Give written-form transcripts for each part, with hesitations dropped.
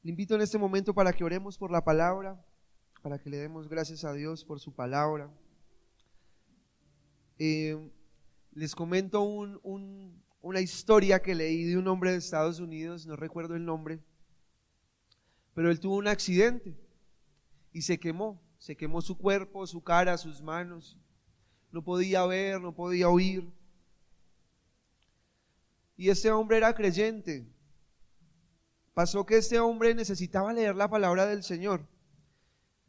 Le invito en este momento para que oremos por la palabra, para que le demos gracias a Dios por su palabra. Les comento una historia que leí de un hombre de Estados Unidos, no recuerdo el nombre, pero él tuvo un accidente y se quemó su cuerpo, su cara, sus manos, no podía ver, no podía oír. Y este hombre era creyente. Pasó que este hombre necesitaba leer la palabra del Señor.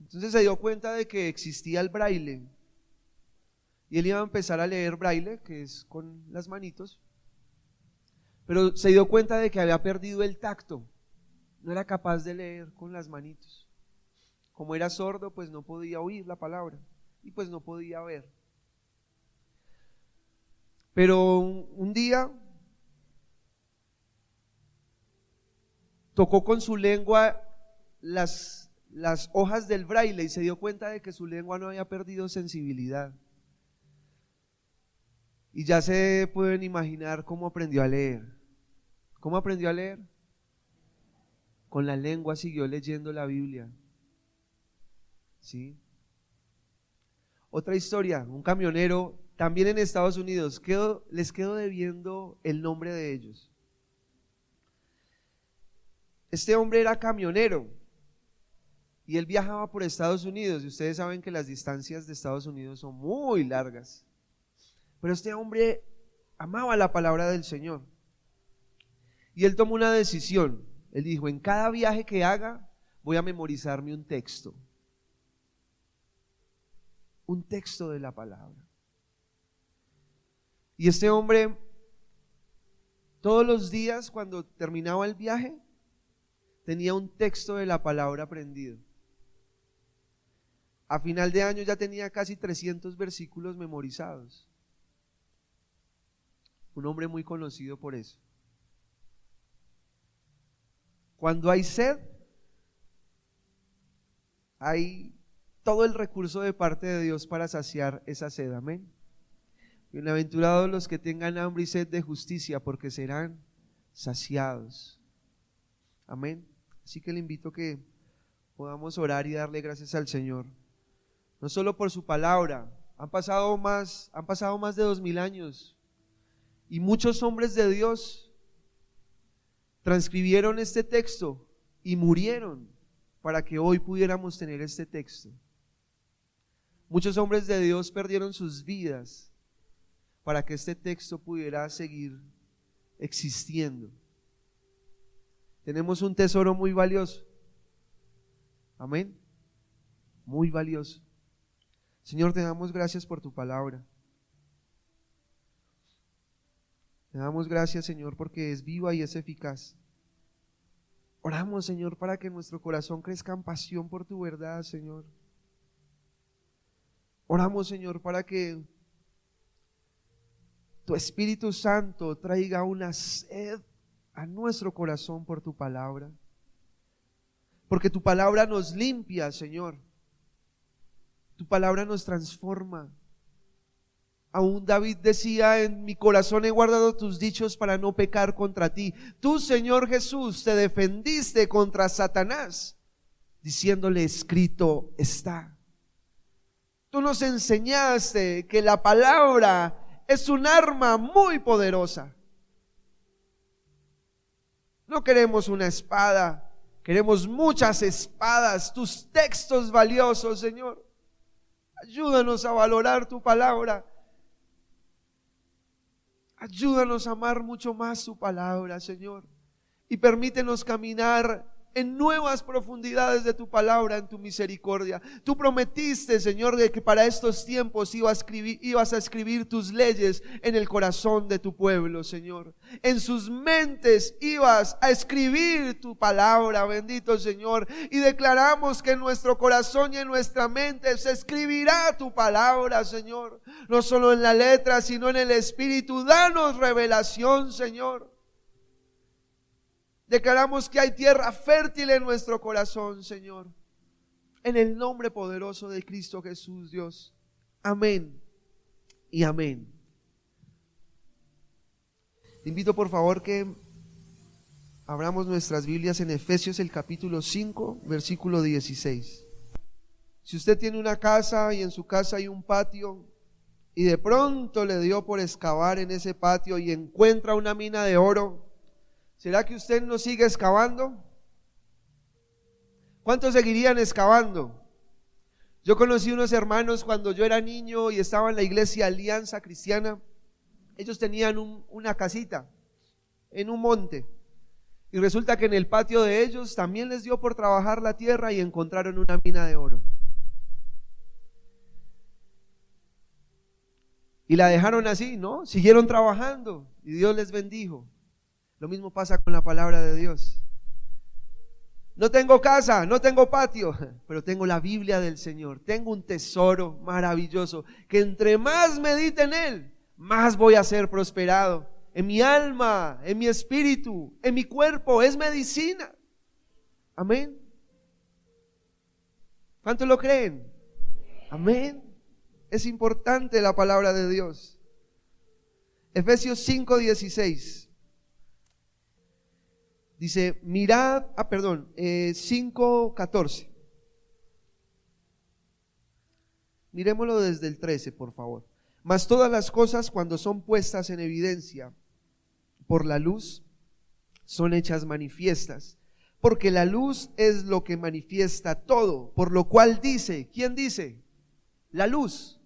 Entonces se dio cuenta de que existía el braille. Y él iba a empezar a leer braille, que es con las manitos. Pero se dio cuenta de que había perdido el tacto. No era capaz de leer con las manitos. Como era sordo, pues no podía oír la palabra. Y pues no podía ver. Pero un día tocó con su lengua las hojas del braille y se dio cuenta de que su lengua no había perdido sensibilidad. Y ya se pueden imaginar cómo aprendió a leer. ¿Cómo aprendió a leer? Con la lengua siguió leyendo la Biblia. ¿Sí? Otra historia, un camionero también en Estados Unidos, les quedo debiendo el nombre de ellos. Este hombre era camionero y él viajaba por Estados Unidos y ustedes saben que las distancias de Estados Unidos son muy largas, pero este hombre amaba la palabra del Señor y él tomó una decisión. Él dijo: en cada viaje que haga voy a memorizarme un texto de la palabra. Y este hombre todos los días cuando terminaba el viaje tenía un texto de la palabra aprendido. A final de año ya tenía casi 300 versículos memorizados. Un hombre muy conocido por eso. Cuando hay sed, hay todo el recurso de parte de Dios para saciar esa sed. Amén. Bienaventurados los que tengan hambre y sed de justicia, porque serán saciados. Amén. Así que le invito a que podamos orar y darle gracias al Señor. No solo por su palabra. Han pasado más de 2000 años y muchos hombres de Dios transcribieron este texto y murieron para que hoy pudiéramos tener este texto. Muchos hombres de Dios perdieron sus vidas para que este texto pudiera seguir existiendo. Tenemos un tesoro muy valioso. Amén. Muy valioso. Señor, te damos gracias por tu palabra. Te damos gracias, Señor, porque es viva y es eficaz. Oramos, Señor, para que nuestro corazón crezca en pasión por tu verdad, Señor. Oramos, Señor, para que tu Espíritu Santo traiga una sed a nuestro corazón por tu palabra. Porque tu palabra nos limpia, Señor. Tu palabra nos transforma. Aún David decía: en mi corazón he guardado tus dichos para no pecar contra ti. Tú, Señor Jesús, te defendiste contra Satanás, diciéndole: escrito está. Tú nos enseñaste que la palabra es un arma muy poderosa. No queremos una espada, queremos muchas espadas, tus textos valiosos, Señor. Ayúdanos a valorar tu palabra. Ayúdanos a amar mucho más tu palabra, Señor. Y permítenos caminar en nuevas profundidades de tu palabra, en tu misericordia. Tú prometiste, Señor, de que para estos tiempos ibas a escribir tus leyes en el corazón de tu pueblo, Señor. En sus mentes ibas a escribir tu palabra, bendito Señor. Y declaramos que en nuestro corazón y en nuestra mente se escribirá tu palabra, Señor. No solo en la letra, sino en el espíritu. Danos revelación, Señor. Declaramos que hay tierra fértil en nuestro corazón, Señor. En el nombre poderoso de Cristo Jesús, Dios. Amén y amén. Te invito por favor que Abramos nuestras Biblias en Efesios el capítulo 5, versículo 16. Si usted tiene una casa y en su casa hay un patio y de pronto le dio por excavar en ese patio y encuentra una mina de oro, ¿será que usted no sigue excavando? ¿Cuántos seguirían excavando? Yo conocí unos hermanos cuando yo era niño y estaba en la iglesia Alianza Cristiana. Ellos tenían una casita en un monte y resulta que en el patio de ellos también les dio por trabajar la tierra y encontraron una mina de oro. Y la dejaron así, ¿no? Siguieron trabajando y Dios les bendijo. Lo mismo pasa con la palabra de Dios. No tengo casa, no tengo patio, pero tengo la Biblia del Señor. Tengo un tesoro maravilloso que entre más medite en Él, más voy a ser prosperado. En mi alma, en mi espíritu, en mi cuerpo, es medicina. Amén. ¿Cuántos lo creen? Amén. Es importante la palabra de Dios. Efesios 5:16. Dice, mirad, 5:14. Miremoslo desde el 13, por favor. Mas todas las cosas, cuando son puestas en evidencia por la luz, son hechas manifiestas, porque la luz es lo que manifiesta todo, por lo cual dice, ¿quién dice? La luz.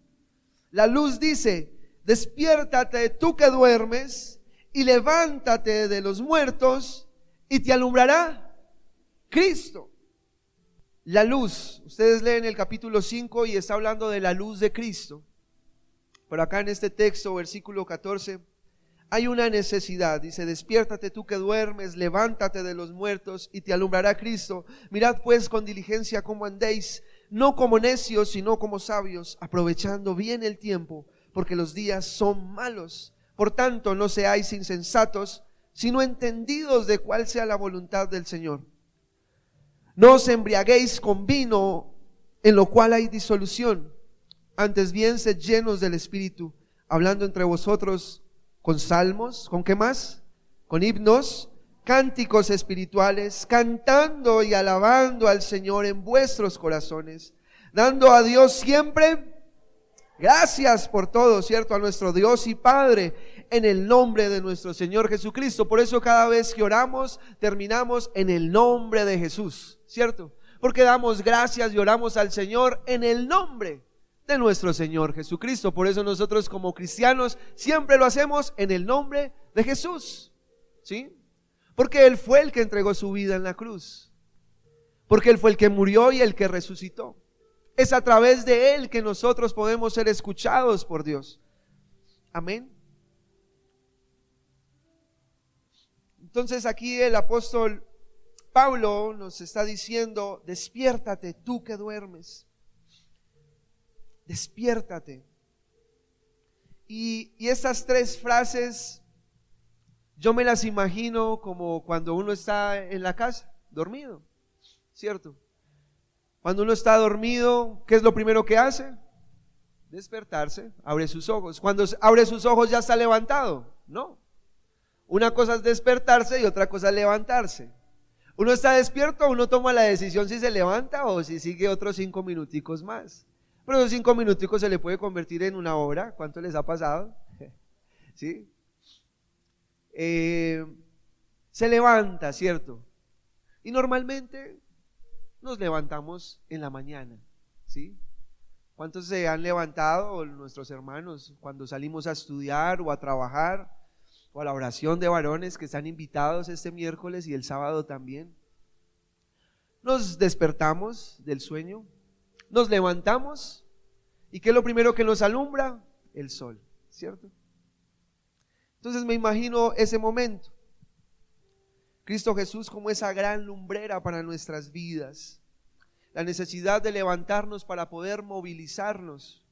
La luz dice, despiértate tú que duermes y levántate de los muertos y te alumbrará Cristo. La luz, ustedes leen el capítulo 5 y está hablando de la luz de Cristo. Pero acá en este texto, versículo 14, hay una necesidad. Dice, despiértate tú que duermes, levántate de los muertos y te alumbrará Cristo. Mirad pues con diligencia cómo andéis, no como necios, sino como sabios, aprovechando bien el tiempo, porque los días son malos. Por tanto, no seáis insensatos, sino entendidos de cuál sea la voluntad del Señor. No os embriaguéis con vino, en lo cual hay disolución, antes bien sed llenos del Espíritu, hablando entre vosotros con salmos, ¿con qué más? Con himnos, cánticos espirituales, cantando y alabando al Señor en vuestros corazones, dando a Dios siempre gracias por todo, ¿cierto? A nuestro Dios y Padre, en el nombre de nuestro Señor Jesucristo. Por eso cada vez que oramos, terminamos en el nombre de Jesús, ¿cierto? Porque damos gracias y oramos al Señor en el nombre de nuestro Señor Jesucristo. Por eso nosotros como cristianos siempre lo hacemos en el nombre de Jesús, ¿sí? Porque Él fue el que entregó su vida en la cruz. Porque Él fue el que murió y el que resucitó. Es a través de Él que nosotros podemos ser escuchados por Dios. Amén. Entonces aquí el apóstol Pablo nos está diciendo, despiértate tú que duermes. Despiértate. Y estas tres frases yo me las imagino como cuando uno está en la casa, dormido, ¿cierto? Cuando uno está dormido, ¿qué es lo primero que hace? Despertarse, abre sus ojos. Cuando abre sus ojos ya está levantado, no. Una cosa es despertarse y otra cosa es levantarse. Uno está despierto, uno toma la decisión si se levanta o si sigue otros 5 minuticos más. Pero esos 5 minuticos se le puede convertir en una hora. ¿Cuánto les ha pasado? ¿Sí? Se levanta, ¿cierto? Y normalmente nos levantamos en la mañana, ¿sí? ¿Cuántos se han levantado, nuestros hermanos, cuando salimos a estudiar o a trabajar, o a la oración de varones que están invitados este miércoles y el sábado también? Nos despertamos del sueño, nos levantamos, ¿y qué es lo primero que nos alumbra? El sol, ¿cierto? Entonces me imagino ese momento. Cristo Jesús como esa gran lumbrera para nuestras vidas. La necesidad de levantarnos para poder movilizarnos.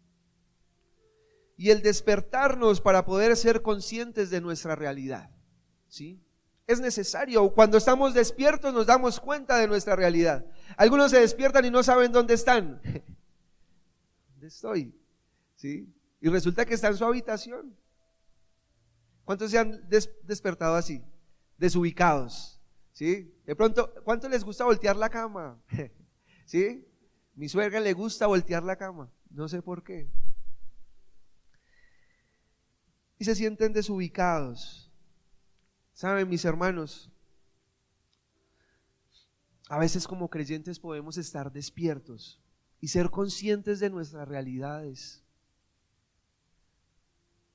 Y el despertarnos para poder ser conscientes de nuestra realidad, ¿sí? Es necesario. Cuando estamos despiertos nos damos cuenta de nuestra realidad. Algunos se despiertan y no saben dónde están. ¿Dónde estoy? ¿Sí? Y resulta que está en su habitación. ¿Cuántos se han despertado así? Desubicados, ¿Sí? De pronto, ¿cuánto les gusta voltear la cama? ¿Sí? Mi suegra le gusta voltear la cama, no sé por qué. Y se sienten desubicados. ¿Saben, mis hermanos? A veces como creyentes podemos estar despiertos y ser conscientes de nuestras realidades,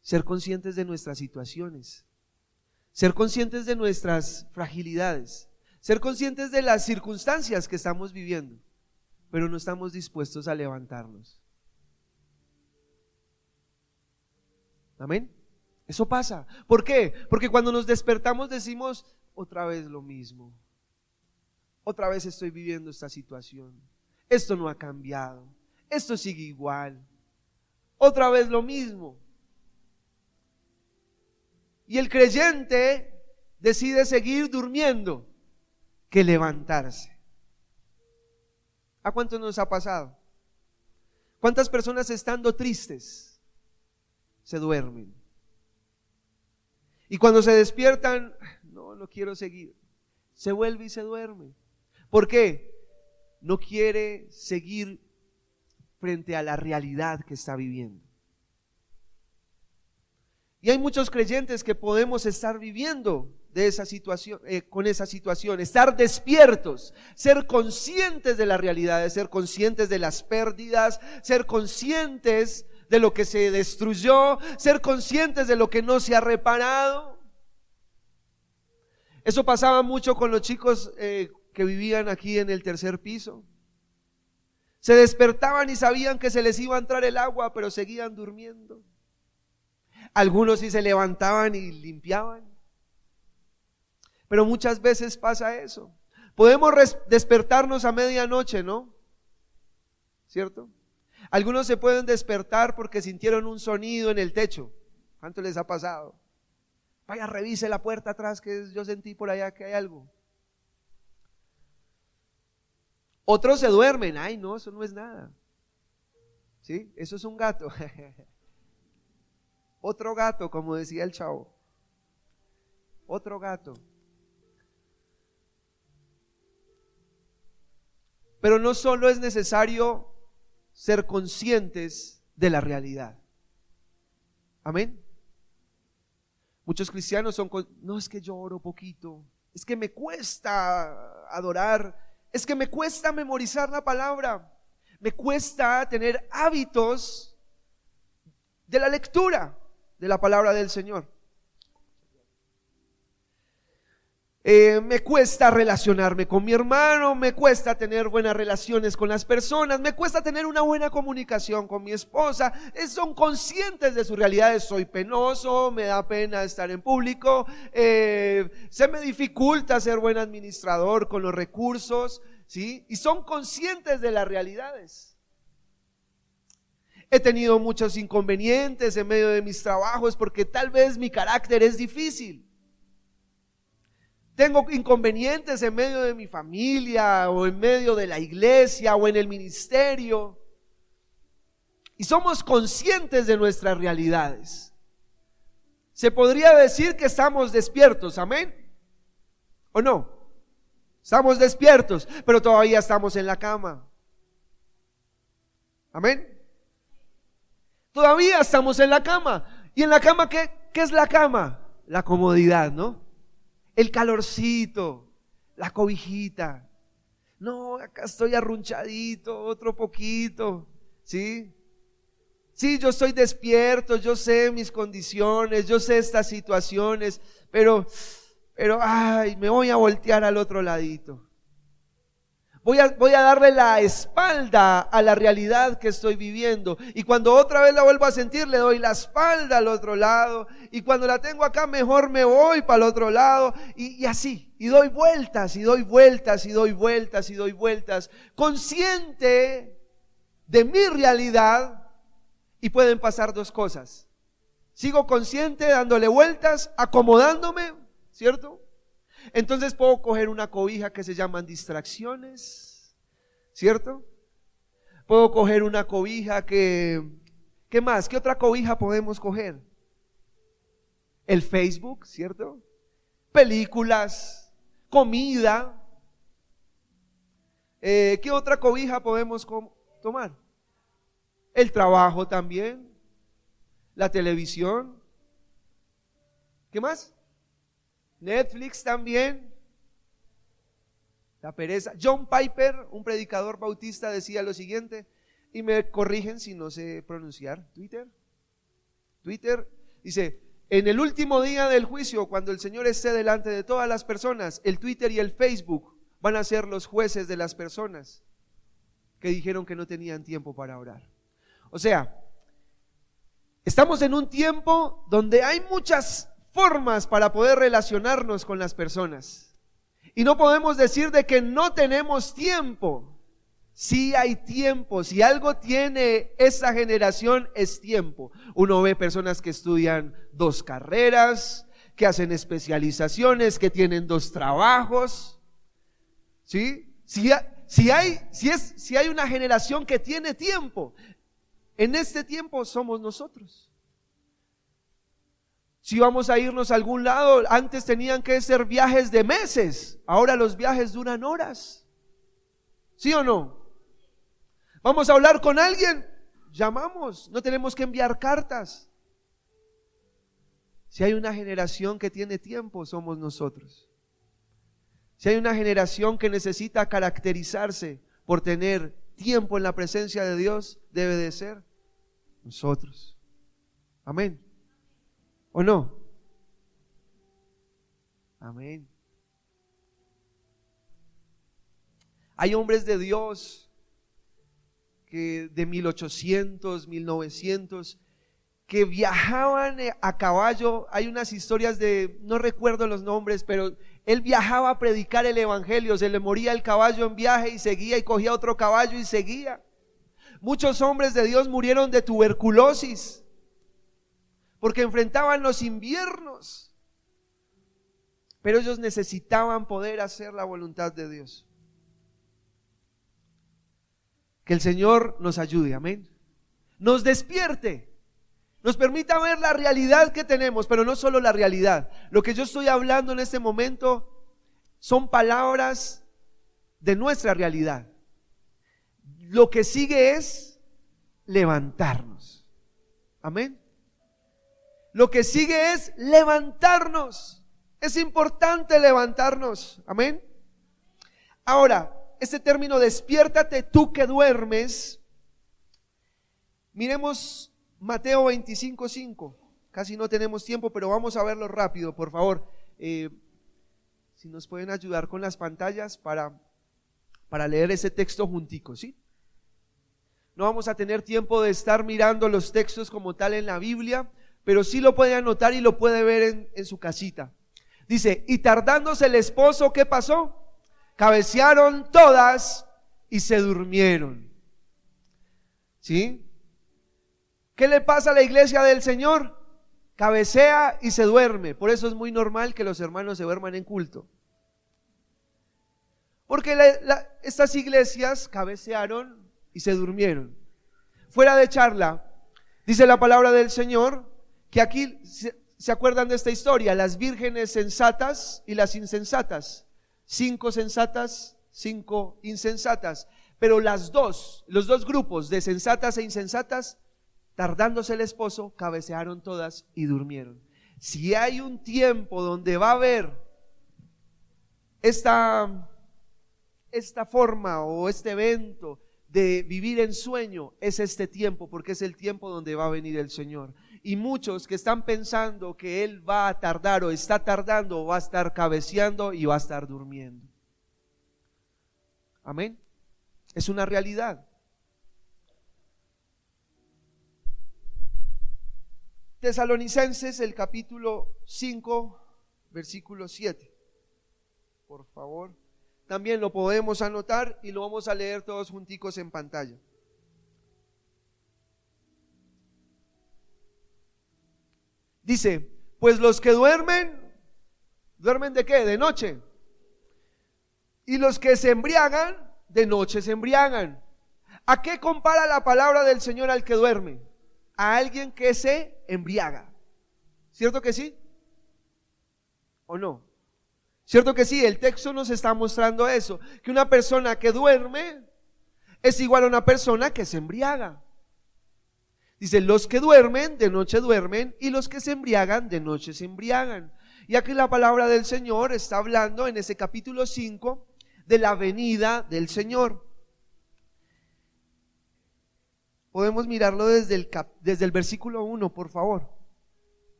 ser conscientes de nuestras situaciones, ser conscientes de nuestras fragilidades, ser conscientes de las circunstancias que estamos viviendo, pero no estamos dispuestos a levantarnos. Amén. Eso pasa. ¿Por qué? Porque cuando nos despertamos decimos, otra vez lo mismo. Otra vez estoy viviendo esta situación. Esto no ha cambiado. Esto sigue igual. Otra vez lo mismo. Y el creyente decide seguir durmiendo que levantarse. ¿A cuántos nos ha pasado? ¿Cuántas personas estando tristes se duermen? Y cuando se despiertan, no quiero seguir. Se vuelve y se duerme. ¿Por qué? No quiere seguir frente a la realidad que está viviendo. Y hay muchos creyentes que podemos estar viviendo de esa situación, con esa situación, estar despiertos, ser conscientes de la realidad, ser conscientes de las pérdidas, ser conscientes de lo que se destruyó, ser conscientes de lo que no se ha reparado. Eso pasaba mucho con los chicos que vivían aquí en el tercer piso. Se despertaban y sabían que se les iba a entrar el agua, pero seguían durmiendo. Algunos sí se levantaban y limpiaban. Pero muchas veces pasa eso. Podemos despertarnos a medianoche, ¿no? ¿Cierto? Algunos se pueden despertar porque sintieron un sonido en el techo. ¿Cuánto les ha pasado? Vaya, revise la puerta atrás, que yo sentí por allá que hay algo. Otros se duermen. Ay, no, eso no es nada. ¿Sí? Eso es un gato. Otro gato, como decía el chavo. Otro gato. Pero no solo es necesario ser conscientes de la realidad. Amén. Muchos cristianos son, no, es que yo oro poquito, es que me cuesta adorar, es que me cuesta memorizar la palabra, me cuesta tener hábitos de la lectura de la palabra del Señor. Me cuesta relacionarme con mi hermano, me cuesta tener buenas relaciones con las personas, me cuesta tener una buena comunicación con mi esposa. Son conscientes de sus realidades. Soy penoso, me da pena estar en público, se me dificulta ser buen administrador con los recursos, ¿sí? Y son conscientes de las realidades. He tenido muchos inconvenientes en medio de mis trabajos porque tal vez mi carácter es difícil. Tengo inconvenientes en medio de mi familia o en medio de la iglesia o en el ministerio. Y somos conscientes de nuestras realidades. Se podría decir que estamos despiertos, ¿amén? ¿O no? Estamos despiertos, pero todavía estamos en la cama. ¿Amén? Todavía estamos en la cama. ¿Y en la cama qué es la cama? La comodidad, ¿no? El calorcito, la cobijita. No, acá estoy arrunchadito, otro poquito, ¿sí? Sí, yo estoy despierto, yo sé mis condiciones, yo sé estas situaciones, pero, ay, me voy a voltear al otro ladito. Voy a darle la espalda a la realidad que estoy viviendo. Y cuando otra vez la vuelvo a sentir, le doy la espalda al otro lado. Y cuando la tengo acá, mejor me voy para el otro lado. Y así, y doy vueltas, y doy vueltas, y doy vueltas, y doy vueltas. Consciente de mi realidad. Y pueden pasar dos cosas. Sigo consciente, dándole vueltas, acomodándome, ¿cierto? Entonces puedo coger una cobija que se llaman distracciones, ¿cierto? Puedo coger una cobija ¿qué más? ¿Qué otra cobija podemos coger? El Facebook, ¿cierto? Películas, comida. ¿Qué otra cobija podemos tomar? El trabajo también, la televisión. ¿Qué más? Netflix también. La pereza. John Piper, un predicador bautista, decía lo siguiente, y me corrigen si no sé pronunciar. Twitter dice: en el último día del juicio, cuando el Señor esté delante de todas las personas, el Twitter y el Facebook van a ser los jueces de las personas que dijeron que no tenían tiempo para orar. O sea, estamos en un tiempo donde hay muchas formas para poder relacionarnos con las personas. Y no podemos decir de que no tenemos tiempo. Sí hay tiempo. Si algo tiene esta generación es tiempo. Uno ve personas que estudian 2 carreras, que hacen especializaciones, que tienen 2 trabajos. ¿Sí? Si hay una generación que tiene tiempo, en este tiempo somos nosotros. Si vamos a irnos a algún lado, antes tenían que ser viajes de meses, ahora los viajes duran horas. ¿Sí o no? Vamos a hablar con alguien, llamamos, no tenemos que enviar cartas. Si hay una generación que tiene tiempo, somos nosotros. Si hay una generación que necesita caracterizarse por tener tiempo en la presencia de Dios, debe de ser nosotros. Amén. ¿O no? Amén. Hay hombres de Dios que de 1800, 1900, que viajaban a caballo. Hay unas historias de, no recuerdo los nombres, pero él viajaba a predicar el evangelio, se le moría el caballo en viaje y seguía, y cogía otro caballo y seguía. Muchos hombres de Dios murieron de tuberculosis porque enfrentaban los inviernos, pero ellos necesitaban poder hacer la voluntad de Dios. Que el Señor nos ayude, amén. Nos despierte, nos permita ver la realidad que tenemos, pero no solo la realidad. Lo que yo estoy hablando en este momento son palabras de nuestra realidad. Lo que sigue es levantarnos. Amén. Lo que sigue es levantarnos. Es importante levantarnos. Amén. Ahora, este término despiértate tú que duermes. Miremos Mateo 25:5. Casi no tenemos tiempo, pero vamos a verlo rápido, por favor. Si nos pueden ayudar con las pantallas para leer ese texto juntico, ¿sí? No vamos a tener tiempo de estar mirando los textos como tal en la Biblia, pero sí lo puede anotar y lo puede ver en su casita. Dice: y tardándose el esposo, ¿qué pasó? Cabecearon todas y se durmieron. ¿Sí? ¿Qué le pasa a la iglesia del Señor? Cabecea y se duerme. Por eso es muy normal que los hermanos se duerman en culto. Porque estas iglesias cabecearon y se durmieron. Fuera de charla, dice la palabra del Señor que aquí, ¿se acuerdan de esta historia? Las vírgenes sensatas y las insensatas. 5 sensatas, 5 insensatas. Pero los dos grupos de sensatas e insensatas, tardándose el esposo, cabecearon todas y durmieron. Si hay un tiempo donde va a haber esta forma o este evento de vivir en sueño, es este tiempo, porque es el tiempo donde va a venir el Señor. Y muchos que están pensando que Él va a tardar o está tardando, o va a estar cabeceando y va a estar durmiendo. Amén. Es una realidad. Tesalonicenses, el capítulo 5, versículo 7. Por favor. También lo podemos anotar y lo vamos a leer todos junticos en pantalla. Dice: pues los que duermen, ¿duermen de qué? De noche. Y los que se embriagan, de noche se embriagan. ¿A qué compara la palabra del Señor al que duerme? A alguien que se embriaga. ¿Cierto que sí? ¿O no? ¿Cierto que sí? El texto nos está mostrando eso, que una persona que duerme es igual a una persona que se embriaga. Dice, los que duermen, de noche duermen, y los que se embriagan, de noche se embriagan. Y aquí la palabra del Señor está hablando en ese capítulo 5 de la venida del Señor. Podemos mirarlo desde el versículo 1, por favor.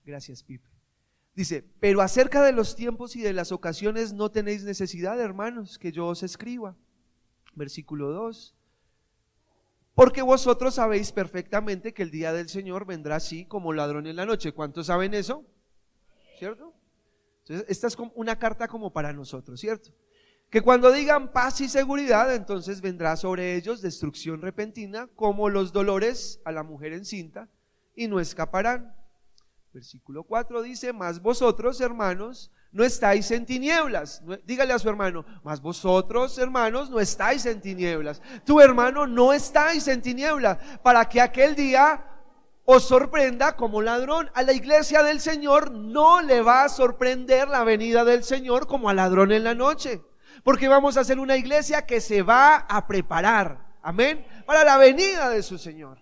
Gracias, Pipe. Dice, pero acerca de los tiempos y de las ocasiones no tenéis necesidad, hermanos, que yo os escriba. Versículo 2. Porque vosotros sabéis perfectamente que el día del Señor vendrá así como ladrón en la noche. ¿Cuántos saben eso? ¿Cierto? Entonces, esta es como una carta como para nosotros, ¿cierto? Que cuando digan paz y seguridad, entonces vendrá sobre ellos destrucción repentina, como los dolores a la mujer encinta, y no escaparán. Versículo 4 dice, mas vosotros, hermanos, no estáis en tinieblas. Dígale a su hermano, mas vosotros, hermanos, no estáis en tinieblas. Tu hermano, no estáis en tinieblas, para que aquel día os sorprenda como ladrón. A la iglesia del Señor no le va a sorprender la venida del Señor como a ladrón en la noche, porque vamos a hacer una iglesia que se va a preparar, amén, para la venida de su Señor.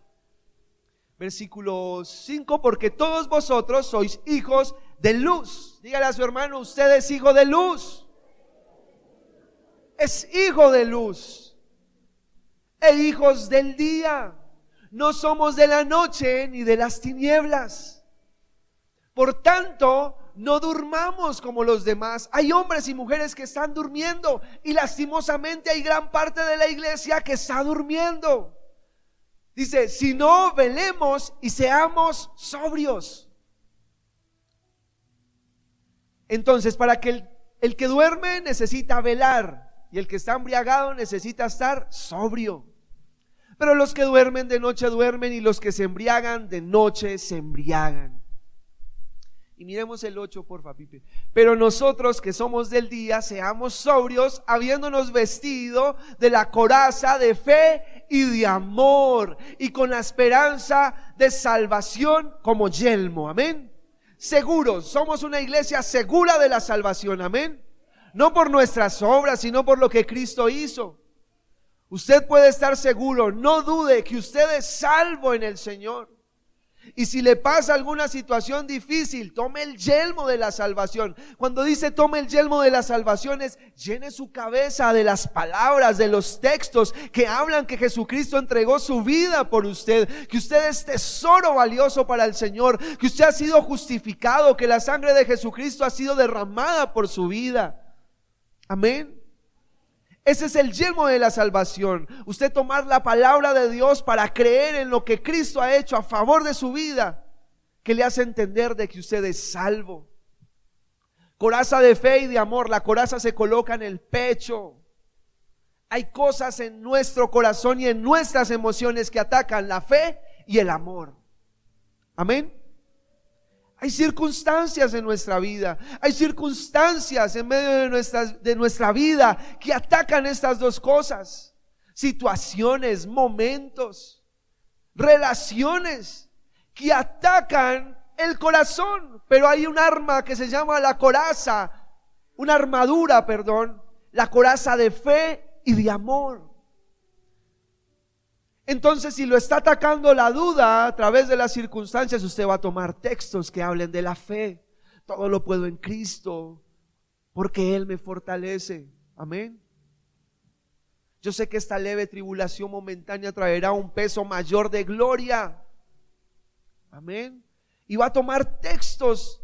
Versículo 5, porque todos vosotros sois hijos de luz. Dígale a su hermano, usted es hijo de luz. Es hijo de luz e hijos del día. No somos de la noche ni de las tinieblas. Por tanto, no durmamos como los demás. Hay hombres y mujeres que están durmiendo, y lastimosamente hay gran parte de la iglesia que está durmiendo. Dice, si no, velemos y seamos sobrios. Entonces, para que el que duerme necesita velar, y el que está embriagado necesita estar sobrio. Pero los que duermen de noche duermen, y los que se embriagan de noche se embriagan. Y miremos el 8, porfa, Pipe. Pero nosotros que somos del día, seamos sobrios, habiéndonos vestido de la coraza de fe y de amor, y con la esperanza de salvación como yelmo, amén. Seguros, somos una iglesia segura de la salvación, amén. No por nuestras obras, sino por lo que Cristo hizo. Usted puede estar seguro, no dude que usted es salvo en el Señor. Y si le pasa alguna situación difícil, tome el yelmo de la salvación. Cuando dice tome el yelmo de la salvación, es llene su cabeza de las palabras, de los textos que hablan que Jesucristo entregó su vida por usted, que usted es tesoro valioso para el Señor, que usted ha sido justificado, que la sangre de Jesucristo ha sido derramada por su vida. Amén. Ese es el yelmo de la salvación. Usted tomar la palabra de Dios para creer en lo que Cristo ha hecho a favor de su vida, que le hace entender de que usted es salvo. Coraza de fe y de amor. La coraza se coloca en el pecho. Hay cosas en nuestro corazón y en nuestras emociones que atacan la fe y el amor. Amén. Hay circunstancias en nuestra vida, hay circunstancias en medio de nuestra vida que atacan estas dos cosas. Situaciones, momentos, relaciones que atacan el corazón. Pero hay un arma que se llama la coraza, una armadura, perdón, la coraza de fe y de amor. Entonces, si lo está atacando la duda a través de las circunstancias, usted va a tomar textos que hablen de la fe. Todo lo puedo en Cristo, porque Él me fortalece. Amén. Yo sé que esta leve tribulación momentánea traerá un peso mayor de gloria. Amén. Y va a tomar textos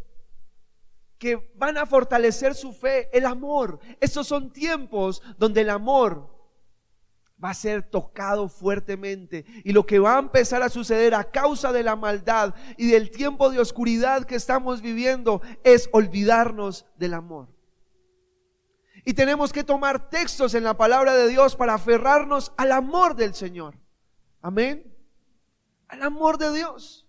que van a fortalecer su fe. El amor. Estos son tiempos donde el amor va a ser tocado fuertemente, y lo que va a empezar a suceder a causa de la maldad y del tiempo de oscuridad que estamos viviendo es olvidarnos del amor. Y tenemos que tomar textos en la palabra de Dios para aferrarnos al amor del Señor. Amén. Al amor de Dios.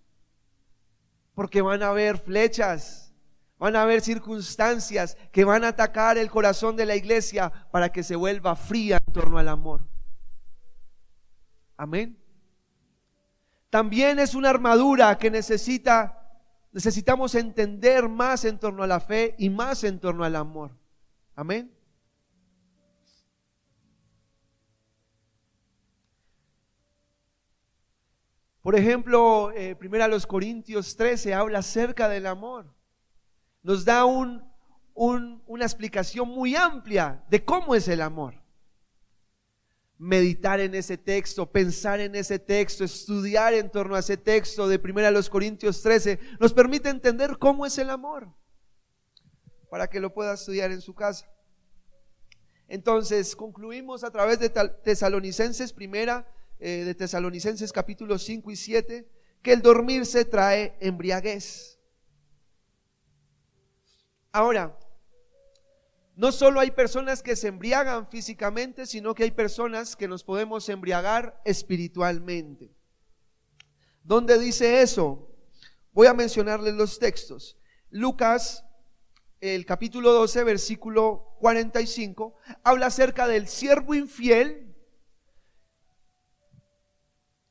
Porque van a haber flechas, van a haber circunstancias que van a atacar el corazón de la iglesia para que se vuelva fría en torno al amor. Amén. También es una armadura que necesita Necesitamos entender más en torno a la fe y más en torno al amor. Amén. Por ejemplo, 1 Corintios 13 habla acerca del amor. Nos da una explicación muy amplia de cómo es el amor. Meditar en ese texto, pensar en ese texto, estudiar en torno a ese texto de 1 Corintios 13 nos permite entender cómo es el amor, para que lo pueda estudiar en su casa. Entonces concluimos a través de Tesalonicenses de Tesalonicenses capítulos 5 y 7 que el dormirse trae embriaguez. Ahora, no solo hay personas que se embriagan físicamente, sino que hay personas que nos podemos embriagar espiritualmente. ¿Dónde dice eso? Voy a mencionarles los textos. Lucas, el capítulo 12, versículo 45, habla acerca del siervo infiel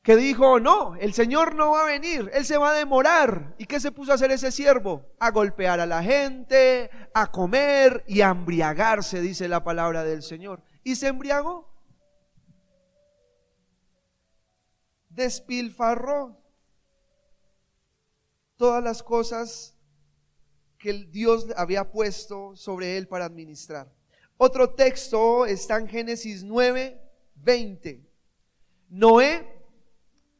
que dijo: no, el Señor no va a venir, Él se va a demorar. ¿Y qué se puso a hacer ese siervo? A golpear a la gente, a comer y a embriagarse, dice la palabra del Señor. Y se embriagó, despilfarró todas las cosas que Dios había puesto sobre él para administrar. Otro texto está en Génesis 9:20. Noé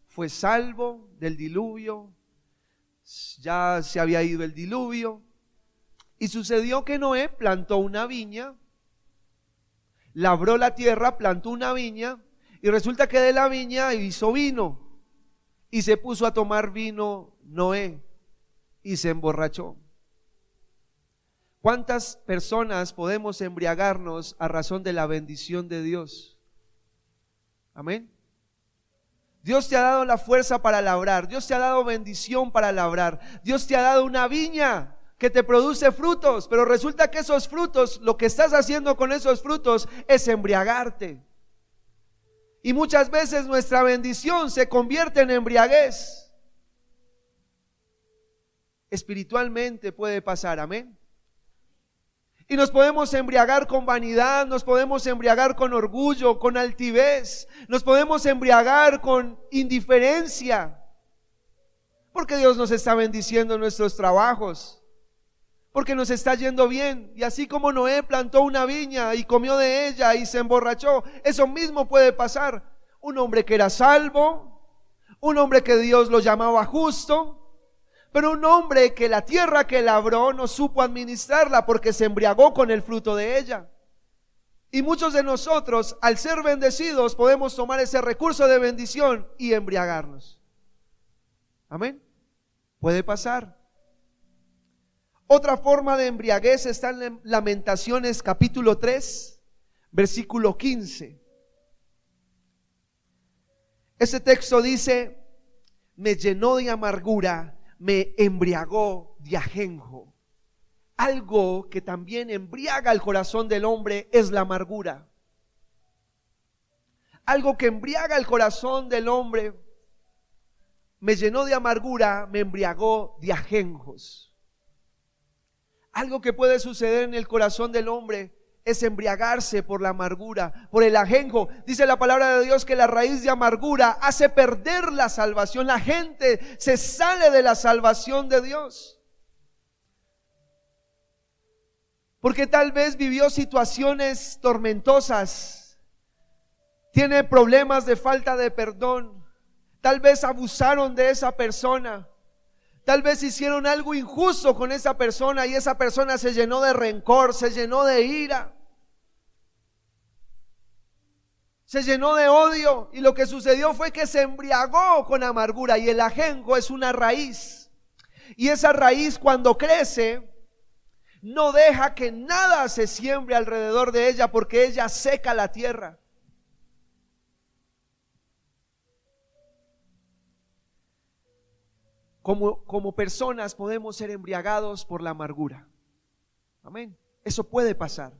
fue salvo del diluvio, ya se había ido el diluvio, y sucedió que Noé plantó una viña, labró la tierra, plantó una viña, y resulta que de la viña hizo vino, y se puso a tomar vino Noé, y se emborrachó. ¿Cuántas personas podemos embriagarnos a razón de la bendición de Dios? Amén. Dios te ha dado la fuerza para labrar, Dios te ha dado bendición para labrar, Dios te ha dado una viña que te produce frutos, pero resulta que esos frutos, lo que estás haciendo con esos frutos es embriagarte. Y muchas veces nuestra bendición se convierte en embriaguez. Espiritualmente puede pasar, amén. Y nos podemos embriagar con vanidad, nos podemos embriagar con orgullo, con altivez, nos podemos embriagar con indiferencia, porque Dios nos está bendiciendo en nuestros trabajos, porque nos está yendo bien. Y así como Noé plantó una viña y comió de ella y se emborrachó, eso mismo puede pasar. Un hombre que era salvo, un hombre que Dios lo llamaba justo, pero un hombre que la tierra que labró no supo administrarla porque se embriagó con el fruto de ella. Y muchos de nosotros, al ser bendecidos, podemos tomar ese recurso de bendición y embriagarnos. Amén. Puede pasar. Otra forma de embriaguez está en Lamentaciones capítulo 3, versículo 15. Ese texto dice: me llenó de amargura, me embriagó de ajenjo. Algo que también embriaga el corazón del hombre es la amargura. Algo que embriaga el corazón del hombre, me llenó de amargura, me embriagó de ajenjos. Algo que puede suceder en el corazón del hombre es embriagarse por la amargura, por el ajenjo. Dice la palabra de Dios que la raíz de amargura hace perder la salvación. La gente se sale de la salvación de Dios, porque tal vez vivió situaciones tormentosas, tiene problemas de falta de perdón, tal vez abusaron de esa persona, tal vez hicieron algo injusto con esa persona y esa persona se llenó de rencor, se llenó de ira, se llenó de odio, y lo que sucedió fue que se embriagó con amargura. Y el ajenjo es una raíz, y esa raíz cuando crece no deja que nada se siembre alrededor de ella, porque ella seca la tierra. Como personas podemos ser embriagados por la amargura. Amén. Eso puede pasar.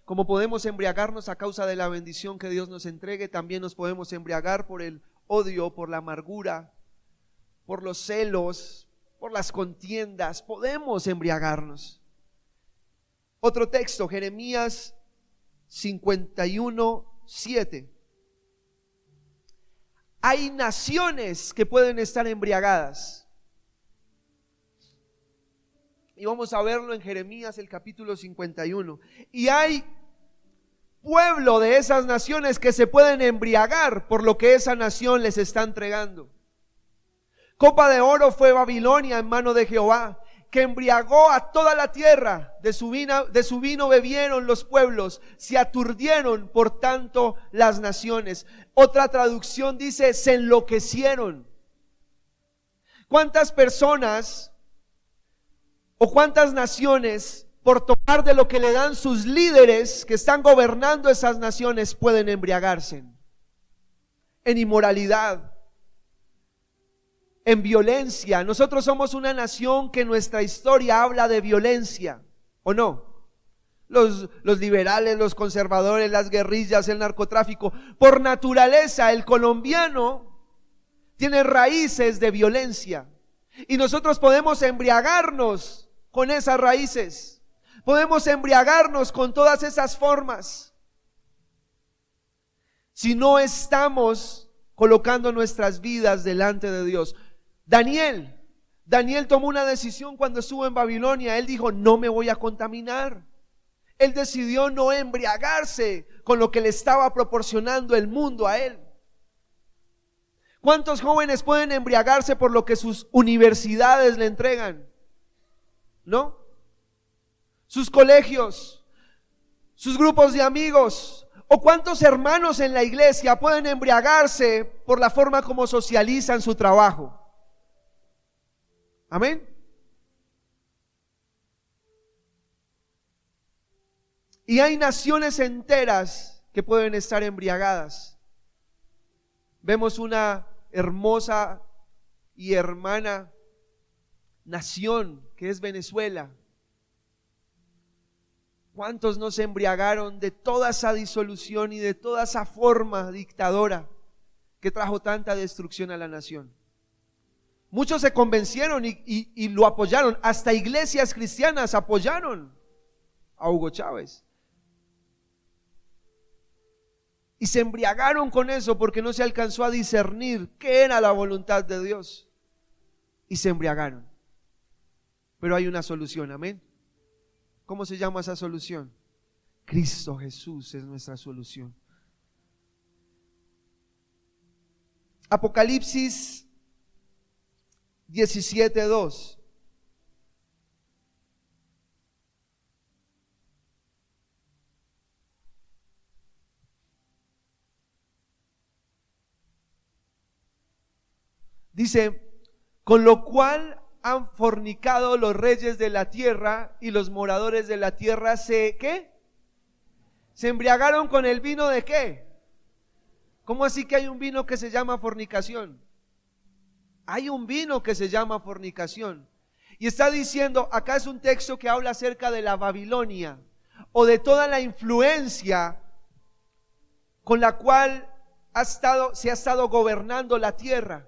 Como podemos embriagarnos a causa de la bendición que Dios nos entregue, también nos podemos embriagar por el odio, por la amargura, por los celos, por las contiendas, podemos embriagarnos. Otro texto, Jeremías 51:7. Hay naciones que pueden estar embriagadas. Y vamos a verlo en Jeremías el capítulo 51. Y hay pueblo de esas naciones que se pueden embriagar por lo que esa nación les está entregando. Copa de oro fue Babilonia en mano de Jehová, que embriagó a toda la tierra. De su vino bebieron los pueblos, se aturdieron por tanto las naciones. Otra traducción dice, se enloquecieron. ¿Cuántas personas o cuántas naciones, por tomar de lo que le dan sus líderes que están gobernando esas naciones, pueden embriagarse? En inmoralidad, en violencia. Nosotros somos una nación que en nuestra historia habla de violencia, ¿o no? Los liberales, los conservadores, las guerrillas, el narcotráfico. Por naturaleza, el colombiano tiene raíces de violencia. Y nosotros podemos embriagarnos con esas raíces. Podemos embriagarnos con todas esas formas si no estamos colocando nuestras vidas delante de Dios. Daniel tomó una decisión cuando estuvo en Babilonia. Él dijo, no me voy a contaminar. Él decidió no embriagarse con lo que le estaba proporcionando el mundo a él. ¿Cuántos jóvenes pueden embriagarse por lo que sus universidades le entregan? ¿No? Sus colegios, sus grupos de amigos. ¿O cuántos hermanos en la iglesia pueden embriagarse por la forma como socializan su trabajo? Amén. Y hay naciones enteras que pueden estar embriagadas. Vemos una hermosa y hermana nación que es Venezuela. ¿Cuántos no se embriagaron de toda esa disolución y de toda esa forma dictadora que trajo tanta destrucción a la nación? Muchos se convencieron y lo apoyaron. Hasta iglesias cristianas apoyaron a Hugo Chávez. Y se embriagaron con eso porque no se alcanzó a discernir qué era la voluntad de Dios. Y se embriagaron. Pero hay una solución, amén. ¿Cómo se llama esa solución? Cristo Jesús es nuestra solución. Apocalipsis 17:2. Dice, con lo cual han fornicado los reyes de la tierra y los moradores de la tierra ¿qué? Se embriagaron con el vino de ¿qué? ¿Cómo así que hay un vino que se llama fornicación? Hay un vino que se llama fornicación. Y está diciendo, acá es un texto que habla acerca de la Babilonia o de toda la influencia con la cual se ha estado gobernando la tierra.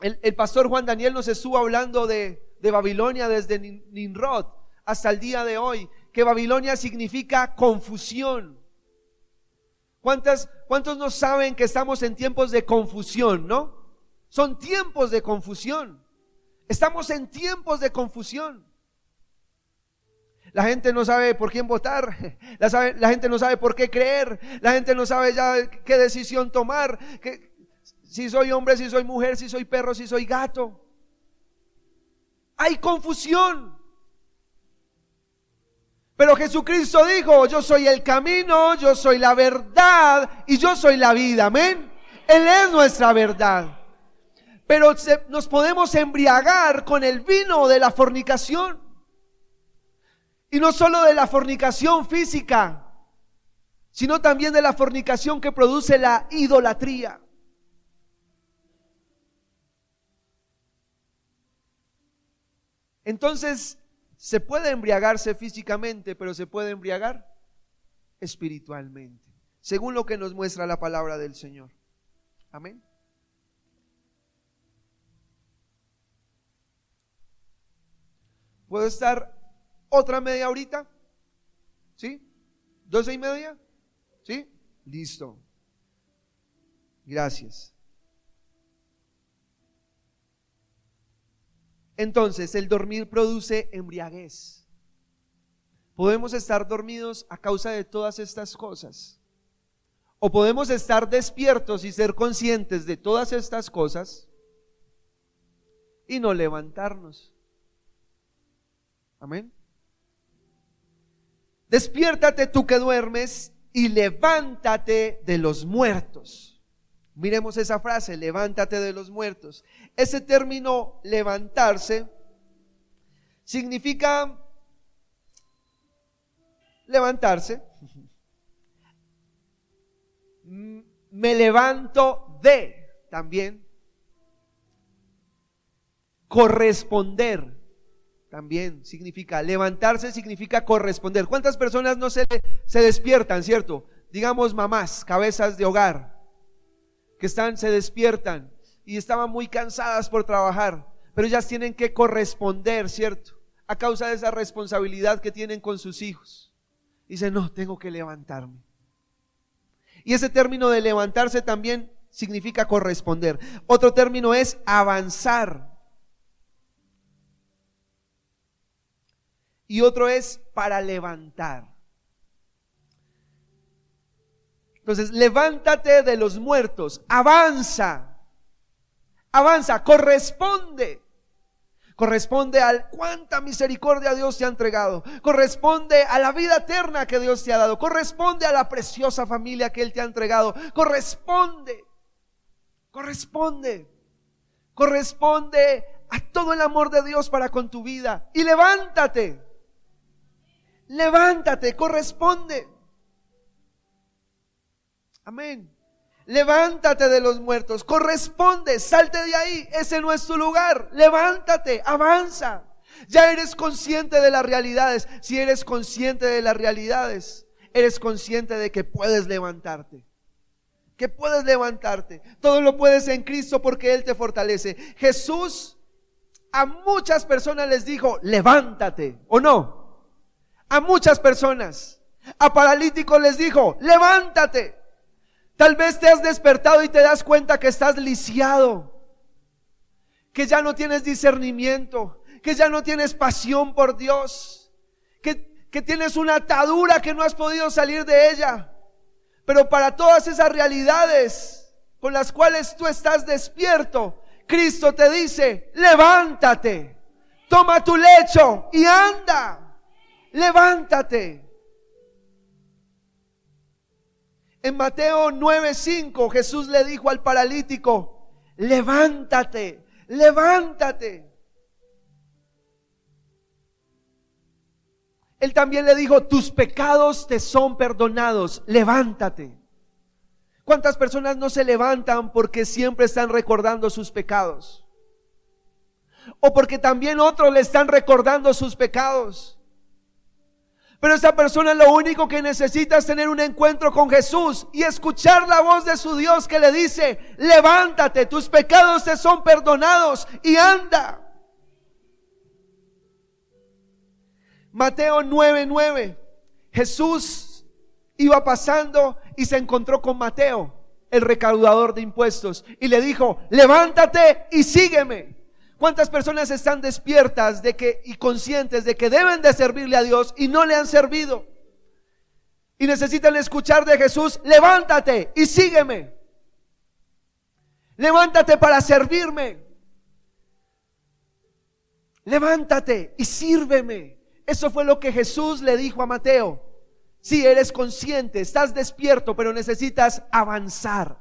El pastor Juan Daniel nos estuvo hablando de Babilonia desde Nimrod hasta el día de hoy, que Babilonia significa confusión. ¿Cuántos no saben que estamos en tiempos de confusión, no? Son tiempos de confusión. Estamos en tiempos de confusión. La gente no sabe por quién votar, la gente no sabe por qué creer, la gente no sabe ya qué decisión tomar, si soy hombre, si soy mujer, si soy perro, si soy gato. Hay confusión. Pero Jesucristo dijo, yo soy el camino, yo soy la verdad y yo soy la vida, amén. Él es nuestra verdad. Pero nos podemos embriagar con el vino de la fornicación. Y no solo de la fornicación física, sino también de la fornicación que produce la idolatría. Entonces, se puede embriagarse físicamente, pero se puede embriagar espiritualmente, según lo que nos muestra la palabra del Señor. Amén. ¿Puedo estar otra media horita? ¿Sí? ¿12:30? ¿Sí? Listo. Gracias. Entonces, el dormir produce embriaguez. Podemos estar dormidos a causa de todas estas cosas, o podemos estar despiertos y ser conscientes de todas estas cosas y no levantarnos. Amén. Despiértate tú que duermes y levántate de los muertos. Miremos esa frase, levántate de los muertos. Ese término levantarse significa levantarse. Me levanto de, también. Corresponder, también significa, levantarse significa corresponder. ¿Cuántas personas no se despiertan, cierto? Digamos mamás, cabezas de hogar, que se despiertan y estaban muy cansadas por trabajar, pero ellas tienen que corresponder, cierto, a causa de esa responsabilidad que tienen con sus hijos. Dicen, no, tengo que levantarme. Y ese término de levantarse también significa corresponder. Otro término es avanzar. Y otro es para levantar. Entonces, levántate de los muertos, avanza, corresponde al cuánta misericordia Dios te ha entregado, corresponde a la vida eterna que Dios te ha dado, corresponde a la preciosa familia que Él te ha entregado, corresponde a todo el amor de Dios para con tu vida. Y levántate, corresponde. Amén. Levántate de los muertos, corresponde, salte de ahí, ese no es tu lugar. Levántate, avanza. Ya eres consciente de las realidades. Si eres consciente de las realidades, eres consciente de que puedes levantarte. Todo lo puedes en Cristo porque Él te fortalece. Jesús a muchas personas les dijo, levántate, ¿o no? A muchas personas. A paralíticos les dijo, levántate. Tal vez te has despertado y te das cuenta que estás lisiado, que ya no tienes discernimiento, que ya no tienes pasión por Dios, que tienes una atadura que no has podido salir de ella. Pero para todas esas realidades con las cuales tú estás despierto, Cristo te dice, levántate, toma tu lecho y anda, levántate. En Mateo 9:5 Jesús le dijo al paralítico, levántate. Él también le dijo, tus pecados te son perdonados, levántate. ¿Cuántas personas no se levantan porque siempre están recordando sus pecados? O porque también otros le están recordando sus pecados. Pero esa persona lo único que necesita es tener un encuentro con Jesús y escuchar la voz de su Dios que le dice, levántate, tus pecados te son perdonados y anda. Mateo 9:9, Jesús iba pasando y se encontró con Mateo, el recaudador de impuestos, y le dijo, levántate y sígueme. ¿Cuántas personas están despiertas y conscientes de que deben de servirle a Dios y no le han servido? Y necesitan escuchar de Jesús, levántate y sígueme. Levántate para servirme. Levántate y sírveme. Eso fue lo que Jesús le dijo a Mateo. Sí, eres consciente, estás despierto, pero necesitas avanzar.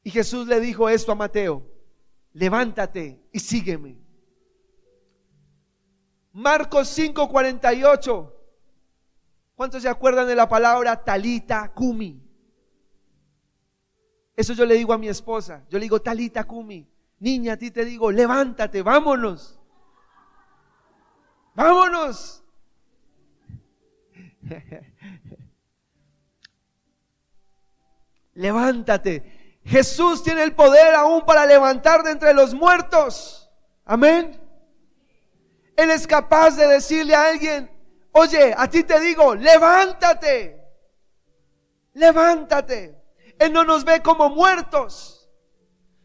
Y Jesús le dijo esto a Mateo, levántate y sígueme. Marcos 5:48. ¿Cuántos se acuerdan de la palabra Talita Cumi? Eso yo le digo a mi esposa. Yo le digo, Talita Cumi, niña, a ti te digo, levántate, vámonos. Vámonos. Levántate. Jesús tiene el poder aún para levantar de entre los muertos. Amén. Él es capaz de decirle a alguien: oye, a ti te digo, levántate, levántate. Él no nos ve como muertos.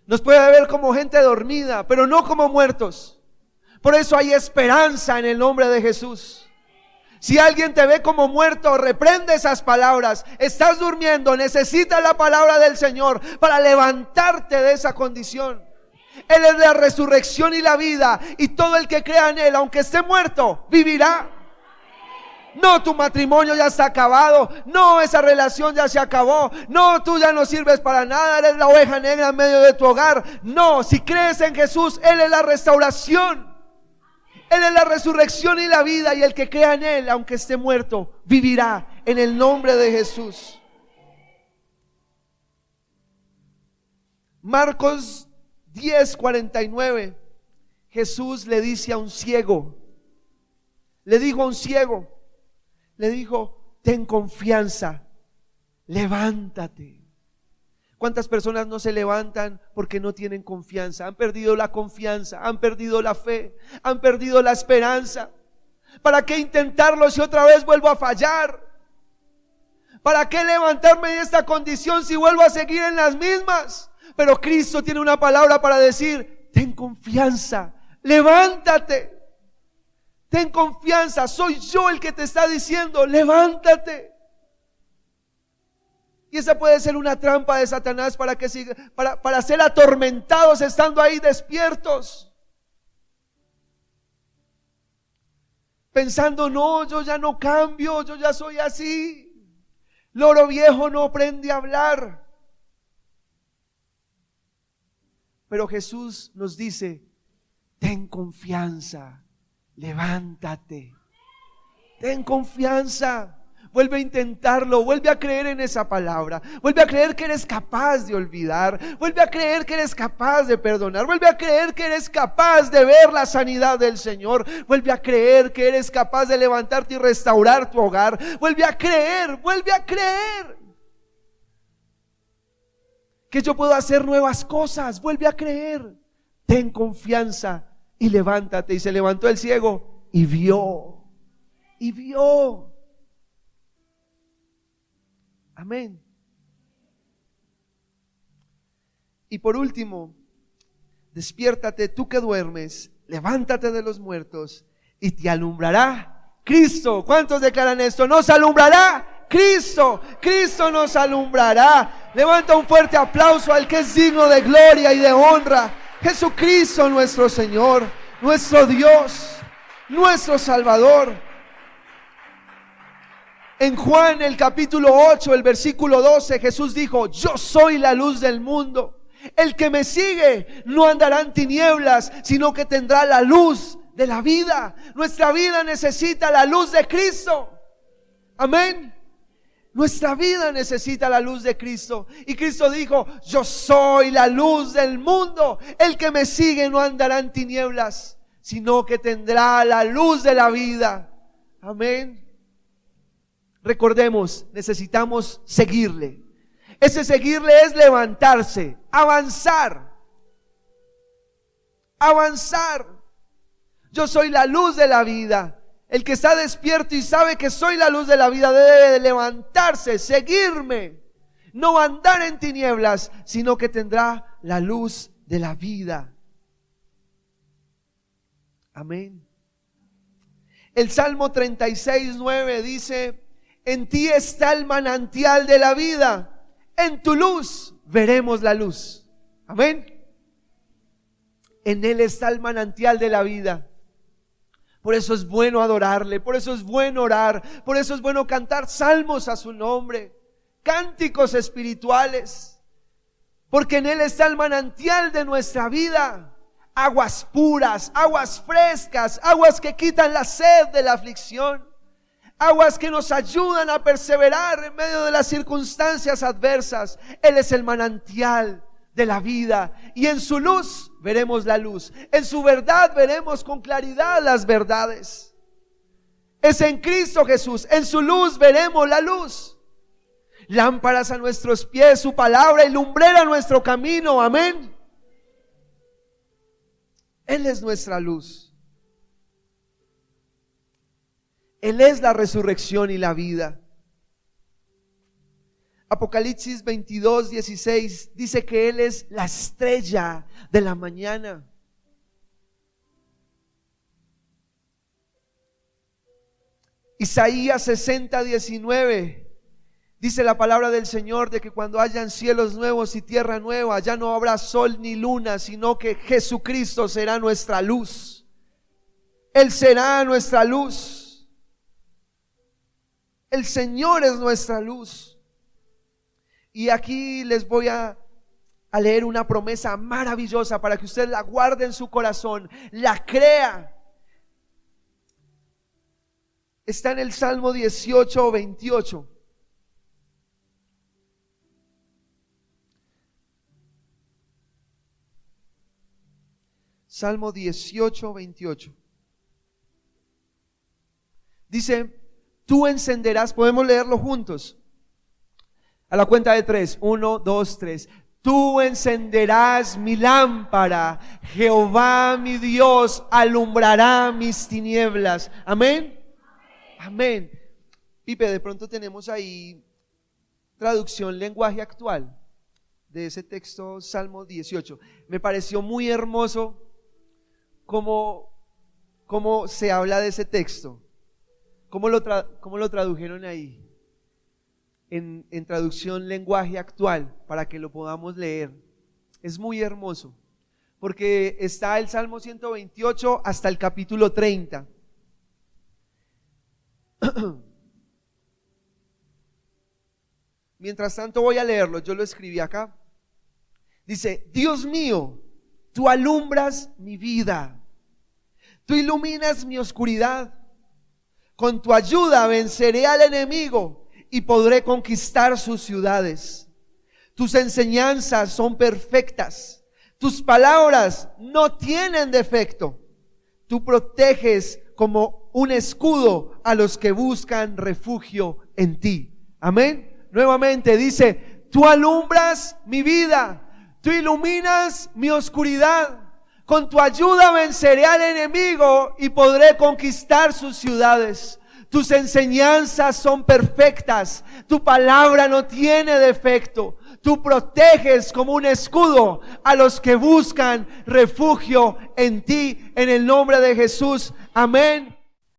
Nos puede ver como gente dormida, pero no como muertos. Por eso hay esperanza en el nombre de Jesús. Si alguien te ve como muerto, reprende esas palabras. Estás durmiendo, necesitas la palabra del Señor para levantarte de esa condición. Él es la resurrección y la vida, y todo el que crea en Él, aunque esté muerto, vivirá. No, tu matrimonio ya está acabado. No, esa relación ya se acabó. No, tú ya no sirves para nada. Eres la oveja negra en medio de tu hogar. No, si crees en Jesús, Él es la restauración. Él es la resurrección y la vida, y el que crea en Él, aunque esté muerto, vivirá en el nombre de Jesús. Marcos 10:49. Jesús le dice a un ciego, le dijo a un ciego, le dijo: ten confianza, levántate. ¿Cuántas personas no se levantan porque no tienen confianza? Han perdido la confianza, han perdido la fe, han perdido la esperanza. ¿Para qué intentarlo si otra vez vuelvo a fallar? ¿Para qué levantarme de esta condición si vuelvo a seguir en las mismas? Pero Cristo tiene una palabra para decir: ten confianza, levántate. Ten confianza, soy yo el que te está diciendo: levántate. Y esa puede ser una trampa de Satanás para ser atormentados estando ahí despiertos, pensando: no, yo ya no cambio, yo ya soy así. Loro viejo no aprende a hablar. Pero Jesús nos dice: ten confianza, levántate, ten confianza. Vuelve a intentarlo, vuelve a creer en esa palabra, vuelve a creer que eres capaz de olvidar, vuelve a creer que eres capaz de perdonar, vuelve a creer que eres capaz de ver la sanidad del Señor, vuelve a creer que eres capaz de levantarte y restaurar tu hogar, vuelve a creer que yo puedo hacer nuevas cosas, vuelve a creer. Ten confianza y levántate. Y se levantó el ciego y vio. Amén. Y por último, despiértate tú que duermes, levántate de los muertos y te alumbrará Cristo. ¿Cuántos declaran esto? Nos alumbrará Cristo. Cristo nos alumbrará. Levanta un fuerte aplauso al que es digno de gloria y de honra. Jesucristo nuestro Señor, nuestro Dios, nuestro Salvador. En Juan el capítulo 8, el versículo 12, Jesús dijo: yo soy la luz del mundo. El que me sigue no andará en tinieblas, sino que tendrá la luz de la vida. Nuestra vida necesita la luz de Cristo. Amén. Nuestra vida necesita la luz de Cristo. Y Cristo dijo: yo soy la luz del mundo. El que me sigue no andará en tinieblas, sino que tendrá la luz de la vida. Amén. Recordemos, necesitamos seguirle. Ese seguirle es levantarse, avanzar. Yo soy la luz de la vida. El que está despierto y sabe que soy la luz de la vida debe de levantarse, seguirme, no andar en tinieblas, sino que tendrá la luz de la vida. Amén. El Salmo 36:9 dice: en ti está el manantial de la vida, en tu luz veremos la luz. Amén. En Él está el manantial de la vida. Por eso es bueno adorarle, por eso es bueno orar, por eso es bueno cantar salmos a su nombre, cánticos espirituales, porque en Él está el manantial de nuestra vida. Aguas puras, aguas frescas, aguas que quitan la sed de la aflicción. Aguas que nos ayudan a perseverar en medio de las circunstancias adversas. Él es el manantial de la vida. Y en su luz veremos la luz. En su verdad veremos con claridad las verdades. Es en Cristo Jesús. En su luz veremos la luz. Lámparas a nuestros pies, su palabra y lumbrera a nuestro camino. Amén. Él es nuestra luz. Él es la resurrección y la vida. Apocalipsis 22:16 dice que Él es la estrella de la mañana. Isaías 60:19 dice la palabra del Señor de que cuando hayan cielos nuevos y tierra nueva, ya no habrá sol ni luna, sino que Jesucristo será nuestra luz. Él será nuestra luz. El Señor es nuestra luz. Y aquí les voy a leer una promesa maravillosa para que usted la guarde en su corazón, la crea. Está en el Salmo 18:28. Salmo 18:28. Dice, tú encenderás, podemos leerlo juntos. A la cuenta de 3, 1, 2, 3. Tú encenderás mi lámpara, Jehová mi Dios alumbrará mis tinieblas. Amén. Amén. Pipe, de pronto tenemos ahí traducción lenguaje actual de ese texto, Salmo 18. Me pareció muy hermoso cómo se habla de ese texto. ¿Cómo lo tradujeron ahí? En traducción lenguaje actual, para que lo podamos leer. Es muy hermoso, porque está el Salmo 128 hasta el capítulo 30. Mientras tanto voy a leerlo, yo lo escribí acá. Dice, Dios mío, tú alumbras mi vida, tú iluminas mi oscuridad. Con tu ayuda venceré al enemigo y podré conquistar sus ciudades. Tus enseñanzas son perfectas, tus palabras no tienen defecto. Tú proteges como un escudo a los que buscan refugio en ti. Amén. Nuevamente dice, tú alumbras mi vida, tú iluminas mi oscuridad. Con tu ayuda venceré al enemigo y podré conquistar sus ciudades. Tus enseñanzas son perfectas, tu palabra no tiene defecto. Tú proteges como un escudo a los que buscan refugio en ti, en el nombre de Jesús. Amén